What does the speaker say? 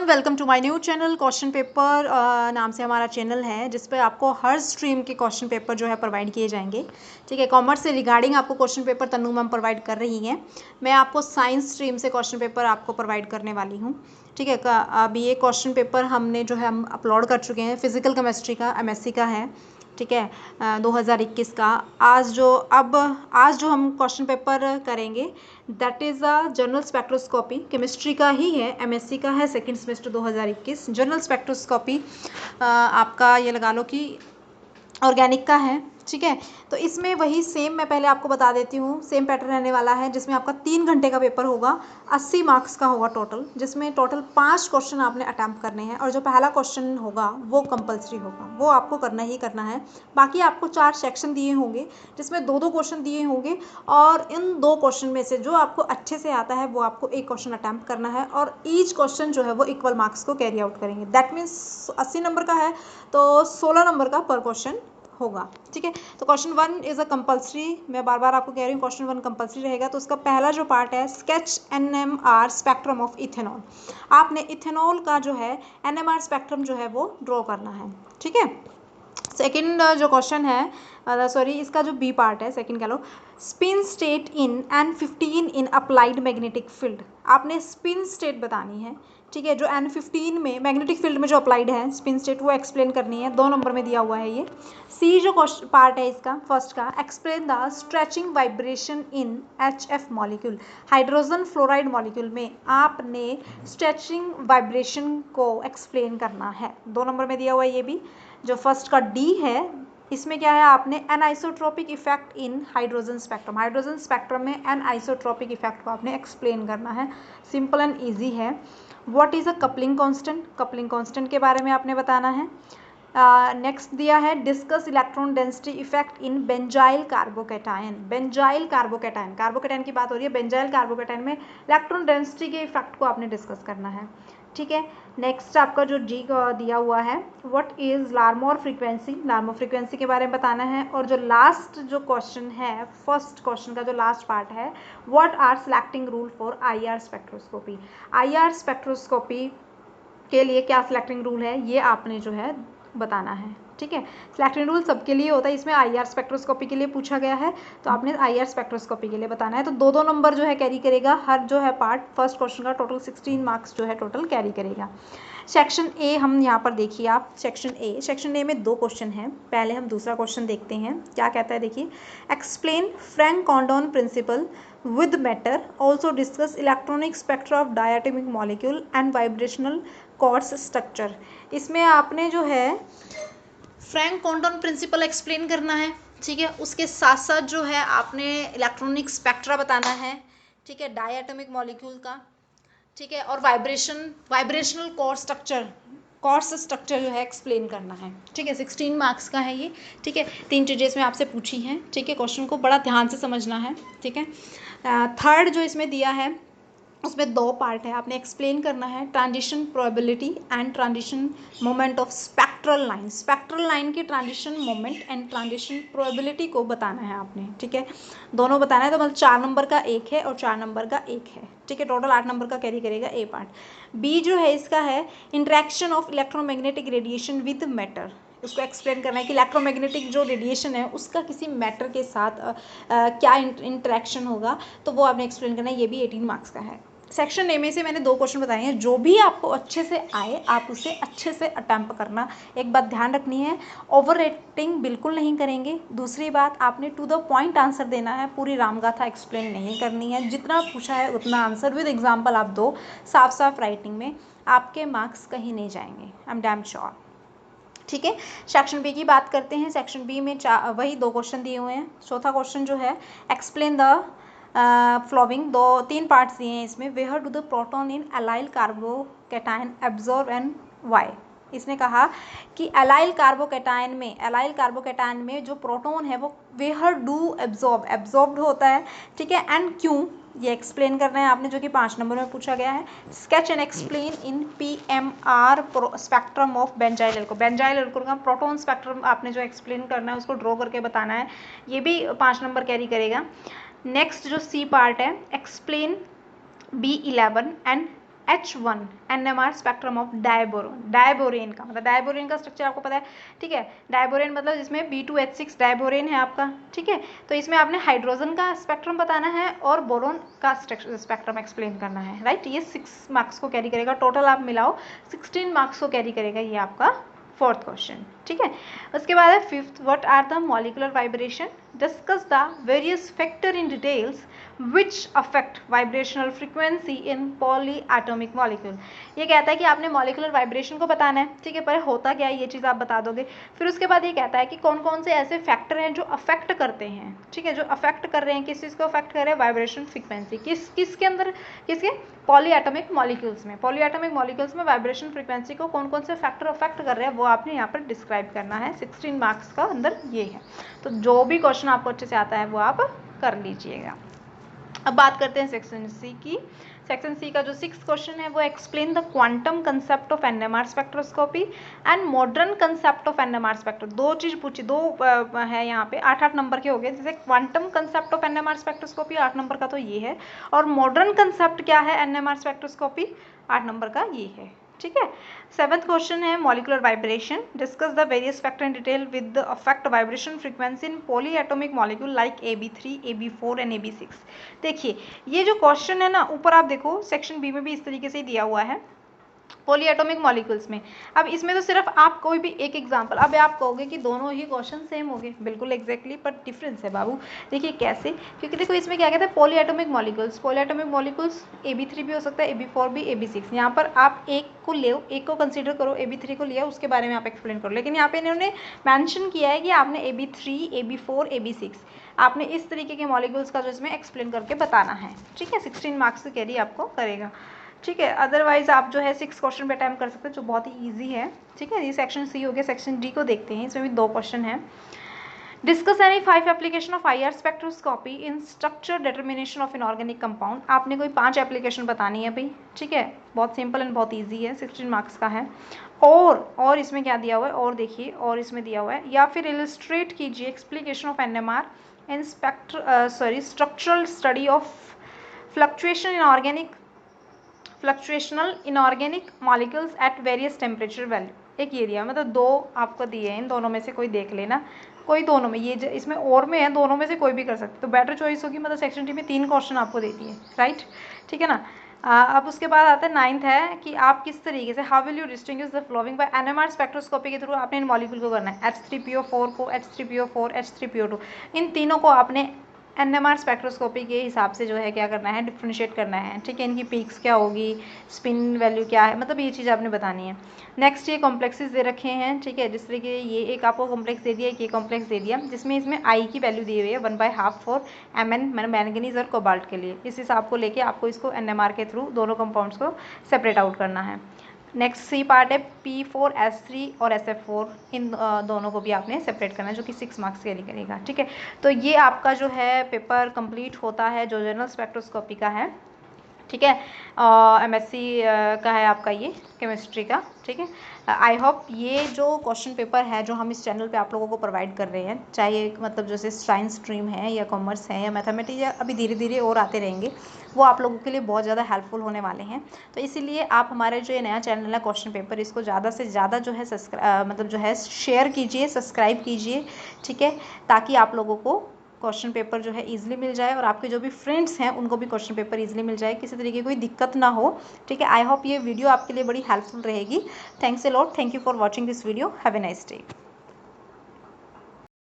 Everyone, welcome to my new channel. Question paper नाम से हमारा चैनल है जिस पे आपको हर स्ट्रीम के क्वेश्चन पेपर जो है प्रोवाइड किए जाएंगे। ठीक है, कॉमर्स से रिगार्डिंग आपको question paper Tannu ma'am provide कर रही हैं। मैं आपको साइंस स्ट्रीम से क्वेश्चन पेपर आपको प्रोवाइड करने वाली हूँ। ठीक है, अभी ये क्वेश्चन पेपर हमने जो है हम अपलोड कर चुके हैं। फिजिकल केमिस्ट्री का एमएससी का है। ठीक है, 2021 का। आज जो हम क्वेश्चन पेपर करेंगे that is a general spectroscopy. Chemistry का ही है, एमएससी का है, सेकंड सेमेस्टर 2021। जनरल स्पेक्ट्रोस्कोपी आपका ये लगा लो कि ऑर्गेनिक का है। ठीक है, तो इसमें वही सेम मैं पहले आपको बता देती हूँ। सेम पैटर्न रहने वाला है जिसमें आपका 3 घंटे का पेपर होगा, 80 मार्क्स का होगा टोटल, जिसमें टोटल 5 क्वेश्चन आपने अटैम्प्ट करने हैं। और जो पहला क्वेश्चन होगा वो कंपलसरी होगा, वो आपको करना ही करना है। बाकी आपको 4 सेक्शन दिए होंगे जिसमें 2-2 क्वेश्चन दिए होंगे, और इन 2 क्वेश्चन में से जो आपको अच्छे से आता है वो आपको एक क्वेश्चन अटैम्प्ट करना है, और ईच क्वेश्चन जो है वो इक्वल मार्क्स को कैरी आउट करेंगे। दैट मीन्स 80 नंबर का है तो 16 नंबर का पर क्वेश्चन होगा। ठीक है, तो क्वेश्चन 1 इज अ कंपलसरी। मैं बार बार आपको कह रही हूँ क्वेश्चन 1 कंपलसरी रहेगा। तो उसका पहला जो पार्ट है, sketch NMR spectrum of ethanol. आपने इथेनॉल का जो है एनएमआर स्पेक्ट्रम जो है वो ड्रॉ करना है। ठीक है, सेकेंड जो क्वेश्चन है, सॉरी इसका जो बी पार्ट है, सेकेंड कह लो, spin state in N15 in applied magnetic field. आपने स्पिन स्टेट बतानी है। ठीक है, जो N15 में मैग्नेटिक फील्ड में जो अप्लाइड है स्पिन स्टेट, वो एक्सप्लेन करनी है। 2 नंबर में दिया हुआ है ये। सी जो पार्ट है इसका फर्स्ट का, explain the stretching vibration in HF molecule. Hydrogen fluoride molecule में आपने स्ट्रेचिंग वाइब्रेशन को एक्सप्लेन करना है। 2 नंबर में दिया हुआ है ये भी। जो फर्स्ट का डी है, इसमें क्या है, आपने anisotropic effect in hydrogen spectrum. Hydrogen spectrum में एनआइसोट्रोपिक इफेक्ट को आपने एक्सप्लेन करना है। सिंपल एंड इजी है। What is a coupling constant. Coupling constant के बारे में आपने बताना है। नेक्स्ट दिया है, discuss electron density effect in benzyl carbocation. Benzyl carbocation, carbocation की बात हो रही है। बेंजाइल कार्बोकैटायन में इलेक्ट्रॉन डेंसिटी के इफेक्ट को आपने डिस्कस करना है। ठीक है, नेक्स्ट आपका जो जी दिया हुआ है, व्हाट इज लार्मोर फ्रीक्वेंसी। लार्मोर फ्रीक्वेंसी के बारे में बताना है। और जो लास्ट जो क्वेश्चन है, फर्स्ट क्वेश्चन का जो लास्ट पार्ट है, what are selecting rule for IR spectroscopy. IR spectroscopy के लिए क्या सिलेक्टिंग रूल है, ये आपने जो है बताना है। ठीक है, सिलेक्टिंग रूल सबके लिए होता है, इसमें IR स्पेक्ट्रोस्कोपी के लिए पूछा गया है तो आपने IR स्पेक्ट्रोस्कोपी के लिए बताना है। तो 2-2 नंबर जो है कैरी करेगा हर जो है पार्ट। फर्स्ट क्वेश्चन का टोटल 16 मार्क्स जो है टोटल कैरी करेगा। सेक्शन ए हम यहाँ पर देखिए आप, सेक्शन ए में 2 क्वेश्चन हैं। पहले हम दूसरा क्वेश्चन देखते हैं क्या कहता है। देखिए, explain Franck Condon principle with matter, also discuss electronic spectra of diatomic molecule and vibrational quartz structure। इसमें आपने जो है फ्रैंक कॉन्डोन प्रिंसिपल एक्सप्लेन करना है। ठीक है, उसके साथ साथ जो है आपने इलेक्ट्रॉनिक स्पेक्ट्रा बताना है। ठीक है, डायटोमिक मॉलिक्यूल का। ठीक है, और वाइब्रेशनल कॉर्ड्स स्ट्रक्चर जो है एक्सप्लेन करना है। ठीक है, 16 मार्क्स का है ये। ठीक है, 3 चीज़ें इसमें आपसे पूछी हैं। ठीक है, क्वेश्चन को बड़ा ध्यान से समझना है। ठीक है, थर्ड जो इसमें दिया है उसमें 2 पार्ट है, आपने एक्सप्लेन करना है transition probability and transition moment of spectral line. Spectral line की transition moment and transition probability को बताना है आपने। ठीक है, दोनों बताना है। तो मतलब 4 नंबर का 1 है और 4 नंबर का 1 है। ठीक है, टोटल 8 नंबर का कैरी करेगा ए पार्ट। बी जो है इसका है interaction of electromagnetic radiation with matter. उसको एक्सप्लेन करना है कि इलेक्ट्रोमैग्नेटिक जो रेडिएशन है उसका किसी मैटर के साथ क्या इंटरेक्शन होगा, तो वो आपने एक्सप्लेन करना है। ये भी 18 मार्क्स का है। सेक्शन ए में से मैंने 2 क्वेश्चन बताए हैं, जो भी आपको अच्छे से आए आप उसे अच्छे से अटेम्प्ट करना। एक बात ध्यान रखनी है, ओवर रेटिंग बिल्कुल नहीं करेंगे। दूसरी बात, आपने टू द पॉइंट आंसर देना है, पूरी रामगाथा एक्सप्लेन नहीं करनी है। जितना पूछा है उतना आंसर विद एग्जाम्पल आप दो, साफ साफ राइटिंग में, आपके मार्क्स कहीं नहीं जाएंगे, आई एम डैम श्योर। ठीक है, सेक्शन बी की बात करते हैं। सेक्शन बी में वही 2 क्वेश्चन दिए हुए हैं। चौथा क्वेश्चन जो है, एक्सप्लेन द फ्लोइंग। 3 पार्ट्स दिए हैं इसमें। Where do the proton in allyl carbocation absorb and why. इसने कहा कि एलाइल कार्बोकैटायन में जो प्रोटॉन है वो वेयर डू एब्जॉर्ब्ड होता है। ठीक है, एंड क्यों, ये एक्सप्लेन करना है आपने, जो कि 5 नंबर में पूछा गया है। Sketch and explain in PMR spectrum of benzyl alcohol. Benzyl alcohol का प्रोटॉन स्पेक्ट्रम आपने जो एक्सप्लेन करना है उसको ड्रॉ करके बताना है। ये भी 5 नंबर कैरी करेगा। नेक्स्ट जो सी पार्ट है, explain B11 and H1 NMR spectrum of diborane, diborane का मतलब डायबोरेन का स्ट्रक्चर आपको पता है, ठीक है। डायबोरेन मतलब जिसमें B2H6 डायबोरेन है आपका, ठीक है। तो इसमें आपने हाइड्रोजन का स्पेक्ट्रम बताना है और बोरोन का स्पेक्ट्रम एक्सप्लेन करना है, राइट। ये 6 मार्क्स को कैरी करेगा, टोटल आप मिलाओ 16 मार्क्स को कैरी करेगा ये आपका फोर्थ क्वेश्चन, ठीक है। उसके बाद है fifth, what are the molecular vibration, discuss the various factor in details which affect vibrational frequency in polyatomic molecule। ये कहता है कि आपने मॉलिकुलर वाइब्रेशन को बताना है, ठीक है, पर होता क्या है ये चीज़ आप बता दोगे। फिर उसके बाद ये कहता है कि कौन कौन से ऐसे फैक्टर हैं जो अफेक्ट करते हैं, ठीक है, जो अफेक्ट कर रहे हैं, किस चीज़ को अफेक्ट कर रहे हैं, वाइब्रेशन फ्रीक्वेंसी, किसके अंदर, किसके, पॉलीएटॉमिक मॉलिक्यूल्स में। पॉलीएटॉमिक मॉलिक्यूल्स में वाइब्रेशन फ्रीक्वेंसी को कौन कौन से फैक्टर अफेक्ट कर रहे हैं वो आपने यहाँ पर डिस्क्राइब करना है। 16 मार्क्स का अंदर ये है, तो जो भी क्वेश्चन आपको अच्छे से आता है वो आप कर लीजिएगा। अब बात करते हैं सेक्शन सी की। सेक्शन सी का जो 6th क्वेश्चन है वो explain the quantum concept of NMR spectroscopy and modern concept of NMR spectro. दो चीज पूछी, दो है यहाँ पे, 8-8 नंबर के हो गए। जैसे quantum concept of NMR spectroscopy 8 number का तो ये है, और मॉडर्न कंसेप्ट क्या है एनएमआर स्पेक्ट्रोस्कोपी 8 नंबर का ये है, ठीक है। 7th क्वेश्चन है molecular vibration, discuss the various factor in detail with the affect vibration frequency in polyatomic molecule like AB3, AB4 and AB6। देखिए ये जो क्वेश्चन है ना, ऊपर आप देखो सेक्शन बी में भी इस तरीके से ही दिया हुआ है पॉलीएटॉमिक मॉलिक्यूल्स में। अब इसमें तो सिर्फ आप कोई भी एक एग्जांपल, अब आप कहोगे कि दोनों ही क्वेश्चन सेम हो गए, बिल्कुल एग्जैक्टली, पर डिफरेंस है बाबू। देखिए कैसे, क्योंकि देखो इसमें क्या कहते हैं polyatomic molecules, polyatomic molecules AB3 भी हो सकता है, AB4 भी, AB6। यहाँ पर आप एक को ले, एक को कंसिडर करो, AB3 को लिया, उसके बारे में आप एक्सप्लेन करो। लेकिन यहाँ पे इन्होंने मैंशन किया है कि आपने AB3, AB4, AB6 आपने इस तरीके के मॉलिक्यूल्स का जो इसमें एक्सप्लेन करके बताना है, ठीक है। 16 मार्क्स की कैरी आपको करेगा, ठीक है। अदरवाइज आप जो है 6 क्वेश्चन पे अटैम्प्ट कर सकते हैं जो बहुत ही ईजी है, ठीक है। ये सेक्शन सी हो गया। सेक्शन डी को देखते हैं, इसमें भी 2 क्वेश्चन है। Discuss any 5 application of IR spectroscopy in structure determination of inorganic compound. आपने कोई 5 एप्लीकेशन बतानी है भाई, ठीक है। बहुत सिंपल एंड बहुत ईजी है, 16 मार्क्स का है। और इसमें क्या दिया हुआ है, और देखिए, और इसमें दिया हुआ है, या फिर इलस्ट्रेट कीजिए explication of NMR in structural study of fluctuation in organic fluctuational inorganic molecules at various temperature value. एक ये दिया, मतलब 2 आपको दिए हैं, इन दोनों में से कोई देख लेना, कोई दोनों में, ये इसमें और में है, दोनों में से कोई भी कर सकते, तो बेटर चॉइस होगी। मतलब सेक्शन डी में 3 क्वेश्चन आपको देती है, राइट, ठीक है ना। अब उसके बाद आता है 9th है कि आप किस तरीके से, how will you distinguish the flowing by NMR spectroscopy के थ्रू आपने इन मॉलिक्यूल को करना है। H3PO4 को H3PO4, H3PO2, इन तीनों को आपने NMR स्पेक्ट्रोस्कोपी के हिसाब से जो है क्या करना है, डिफ्रेंशिएट करना है, ठीक है। इनकी पीक्स क्या होगी, स्पिन वैल्यू क्या है, मतलब ये चीज़ आपने बतानी है। नेक्स्ट ये कॉम्प्लेक्सेस दे रखे हैं, ठीक है। जिस तरीके ये एक आपको कॉम्प्लेक्स दे दिया, एक ये कॉम्प्लेक्स दे दिया, जिसमें इसमें I की वैल्यू दी हुई है 1/2 फॉर Mn मैंगनीज और कोबाल्ट के लिए। इस हिसाब को लेके आपको इसको NMR के थ्रू दोनों कंपाउंड्स को सेपरेट आउट करना है। नेक्स्ट सी पार्ट है P4S3 और SF4, इन दोनों को भी आपने सेपरेट करना है, जो कि 6 मार्क्स कैरी करेगा, ठीक है। तो ये आपका जो है पेपर कंप्लीट होता है जो जनरल स्पेक्ट्रोस्कोपी का है, ठीक है। MSc का है आपका ये केमिस्ट्री का, ठीक है। आई होप ये जो क्वेश्चन पेपर है जो हम इस चैनल पे आप लोगों को प्रोवाइड कर रहे हैं, चाहे मतलब जैसे साइंस स्ट्रीम है या कॉमर्स है या मैथमेटिक्स, या अभी धीरे धीरे और आते रहेंगे, वो आप लोगों के लिए बहुत ज़्यादा हेल्पफुल होने वाले हैं। तो इसीलिए आप हमारे जो ये नया चैनल है क्वेश्चन पेपर, इसको ज़्यादा से ज़्यादा जो है मतलब जो है शेयर कीजिए, सब्सक्राइब कीजिए, ठीक है, ताकि आप लोगों को क्वेश्चन पेपर जो है इजीली मिल जाए, और आपके जो भी फ्रेंड्स हैं उनको भी क्वेश्चन पेपर इजीली मिल जाए, किसी तरीके की कोई दिक्कत ना हो, ठीक है। आई होप ये वीडियो आपके लिए बड़ी हेल्पफुल रहेगी। Thanks a lot, thank you for watching this video, have a nice day.